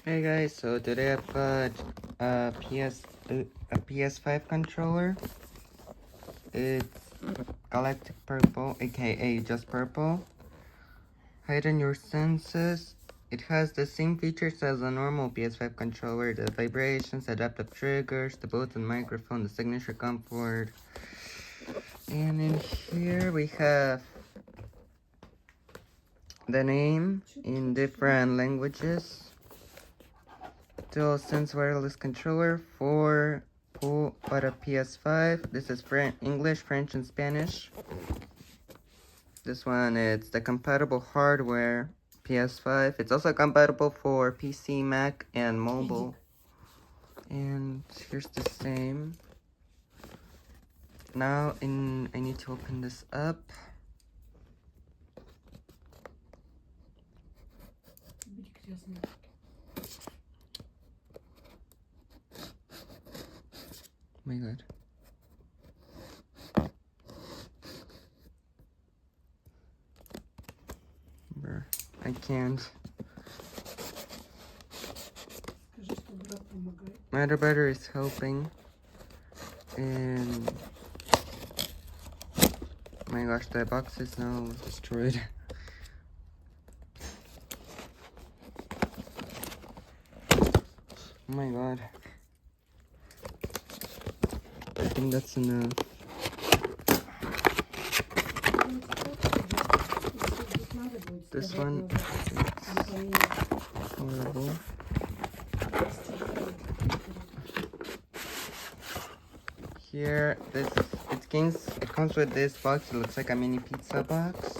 Hey guys, so today I've got a PS5 controller. It's Galactic Purple, aka just purple. Heighten your senses. It has the same features as a normal PS5 controller: the vibrations, adaptive triggers, the built-in microphone, the signature comfort. And in here we have the name in different languages. DualSense wireless controller for para PS5. This is English, French, and Spanish. This one, it's the compatible hardware PS5. It's also compatible for PC, Mac, and mobile. And here's the same. Now I need to open this up. Oh my god. I can't. My other brother is helping. And oh my gosh, the box is now destroyed. Oh my god. I think that's enough. This one is horrible. Here, it comes with this box. It looks like a mini pizza box.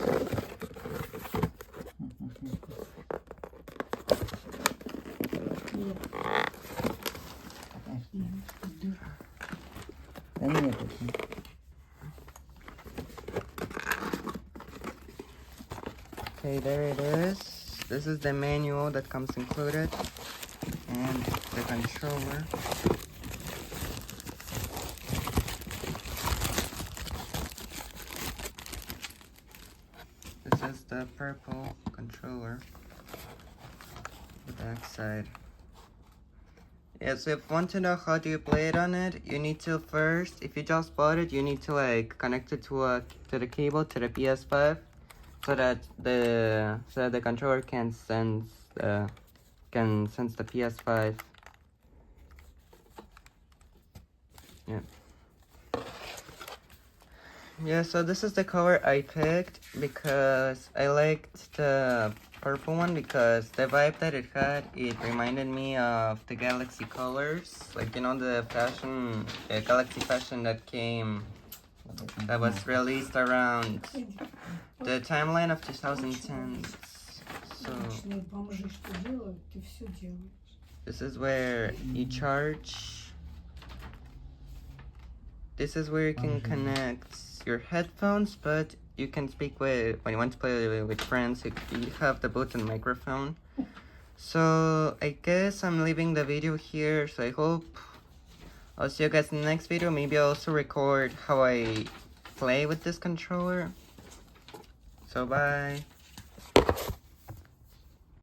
Okay, there it is. This is the manual that comes included, and the controller. This is the purple controller, the back side. Yeah, so if you want to know how do you play it on it, you need to first, if you just bought it, you need to like connect it to the cable to the PS5, so that the controller can sense the PS5. Yeah. Yeah, so this is the color I picked because I liked the purple one because the vibe that it had, it reminded me of the Galaxy colors, like, you know, the Galaxy fashion that was released around the timeline of 2010. So this is where you charge. This is where you can connect your headphones, but you can speak when you want to play with friends. You have the built-in microphone. So I guess I'm leaving the video here. So I hope I'll see you guys in the next video. Maybe I'll also record how I play with this controller. So bye.